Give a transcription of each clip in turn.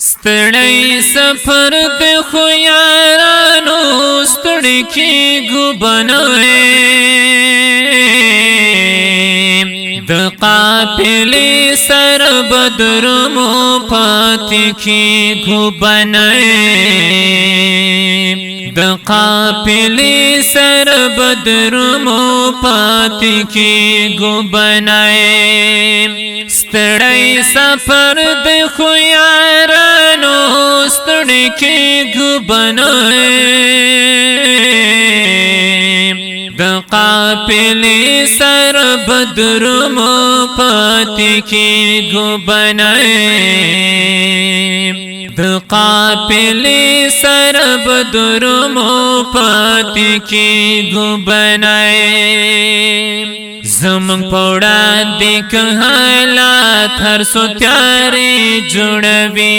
ستړی سفر د خو یارانو ستړی کېږو بنوې د قافلې سره بدرمو پاتې کېږو بنوې د قافلې سره بدرمو پاتې کېږو بنوې ستړی سفر د خو یارانو ستړی کېږو بنوې د قافلې سره بدرمو پاتې کېږو بنوې د قافلې سره بدرمو پاتې کېږو بنوې زمون پوڑا دیکھ حالات ہر سو تیارے جڑوی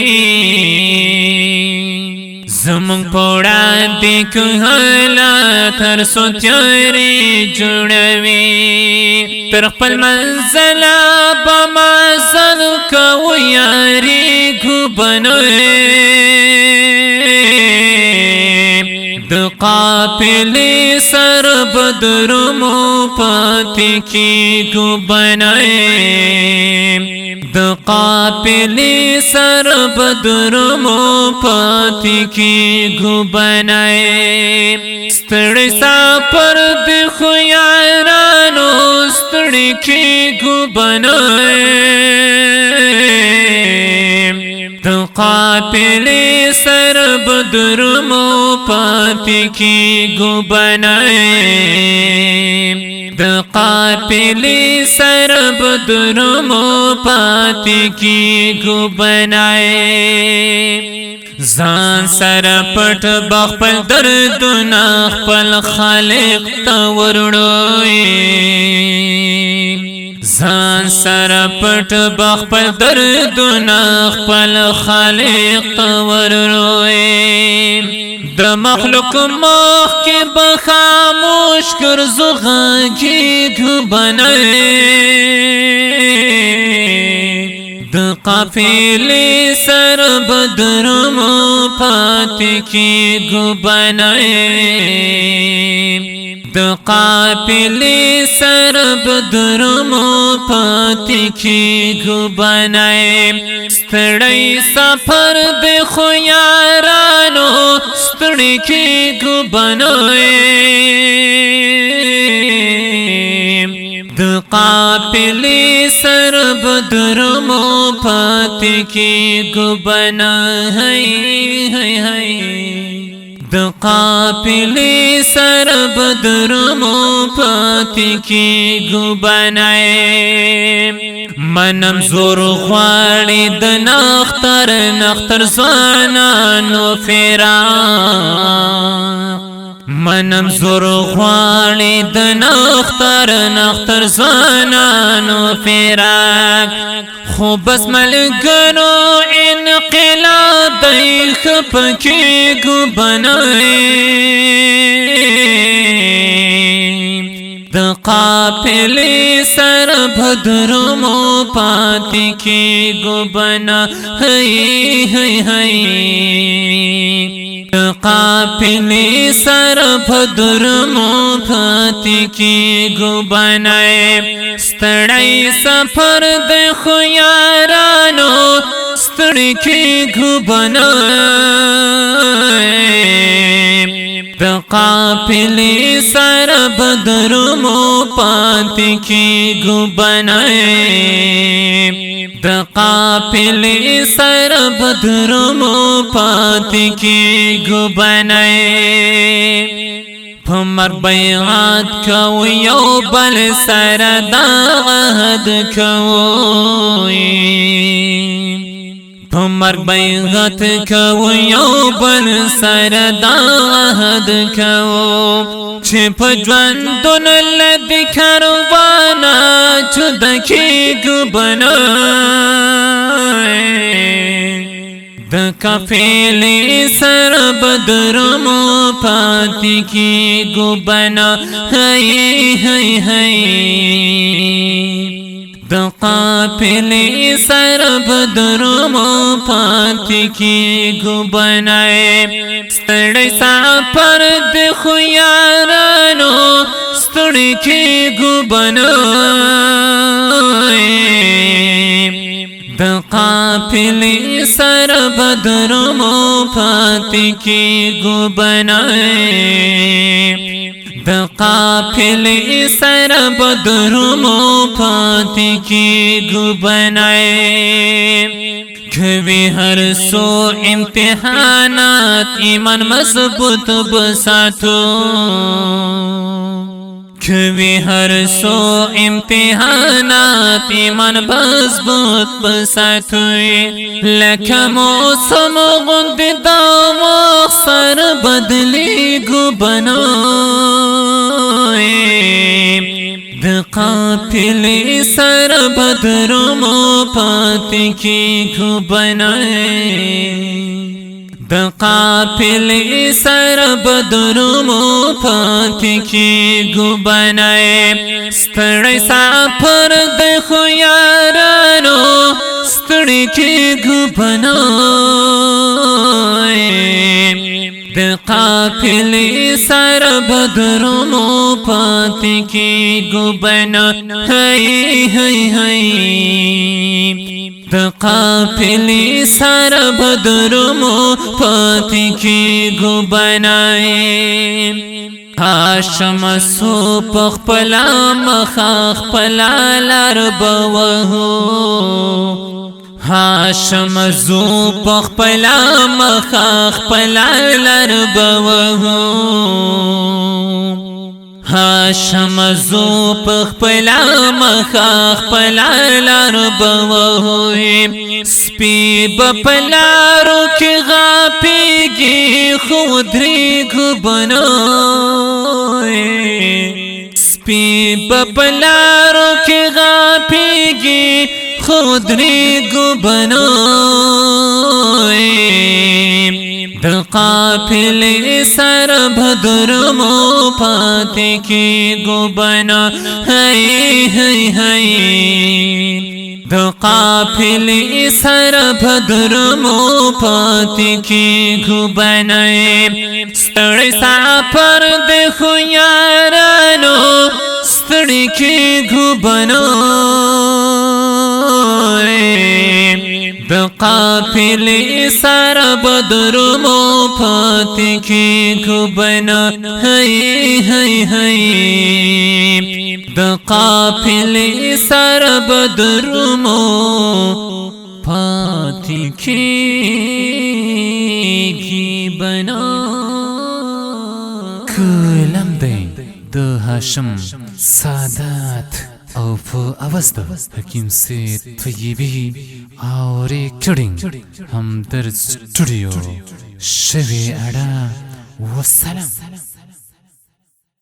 زمون پوڑا دیکھ حالات ہر سو تیارے جڑوی پر خپل منزل بمازل کو یاری گو بنوے د قافلې سره بدرمو پاتې کېږو بنوې د قافلې سره بدرمو پاتې کېږو بنوې ستړی سفر د خو یارانو ستړی کېږو بنوې د قافلې سره بدرمو پاتې کېږو بنوې د قافلې سره بدرمو پاتې کېږو بنوې ځان سره پټ بخپل دردونه خپل خالق ته ورړوې ځان سره پټ بخپل دردونه خپل خالق ته ورړوې د مخلوق مخ کې به خاموش ګرځو غږېږو بنوې د قافلې سره بدرمو پاتې کېږو بنوې د قافلې سره بدرمو پاتې کېږو بنوې ستړی سفر د خو یارانو ستړی کېږو بنوې د قافلې سره بدرمو پاتې کېږو بنوې د قافلې سره بدرمو پاتې کېږو بنوې منم زور غواړي د نختر ځوانانو فراق منم زور غواړي د نختر ځوانانو فراق خو بس ملګرو انقلاب دی خفه کېږو بنوې د قافلې سره بدرمو پاتې کېږو بنوې د قافلې سره بدرمو پاتې کېږو بنوې ستړی سفر د خو یارانو ستړی کېږو بنوې د قافلې سره بدرمو پاتې کېږو بنوې د قافلې سره بدرمو پاتې کېږو بنوې په مرګ بیعت کوو یو بل سره دا عهد کوو په مرګ بیعت کوو یو بل سره دا عهد کوو چې په ژوندون له دې کاروانه جدا کېږو بنوې د قافلې سره بدرمو پاتې کېږو بنوې د قافلې سره بدرمو پاتې کېږو بنای ستړی سفر د خو یارانو ستړي کېږو بنای د قافلې سره بدرمو پاتې کېږو بنای د قافلې سره بدرمو پاتې کېږو بنای کوي هر سو امتحانات ایمان مضبوط بساتو کوي هر سو امتحانات ایمان مضبوط بساتو لکه موسم غوندې دا وخت سره بدلېږو بنای د قافلې سره بدرمو پاتې کېږو بنای د قافلې سره بدرمو پاتې کېږو بنای ستړی سفر د خو یارانو ستړي کېږو بنای د قافلې سره بدرمو پاتې کېږو بنای د قافلې سره بدرمو پاتې کېږو بنای هاشم سو په خپله مخه خپله لار به وهو هاشم زو په خپله مخه خپله لار به وهو هاشم زو په خپله مخه خپله لار به وهو سپي به په لارو کې غاپېږي خو ودرېږو بنای سپي به په لارو کې غاپېږي خو ودرېږو بنای د قافلې سره بدرمو پاتې کېږو بنای د قافلې سره بدرمو پاتې کېږو بنای ستړی سفر د خو یارانو ستړي کېږو بنای د قافلې سره بدرمو پاتې کېږو بنای د قافلې سره بدرمو پاتې کېږي بنای کلم دی د هاشم سادات او په اواز د حکیم سید طیبی او ریکارډینګ همدرد سټوډیو شوی اړه والسلام.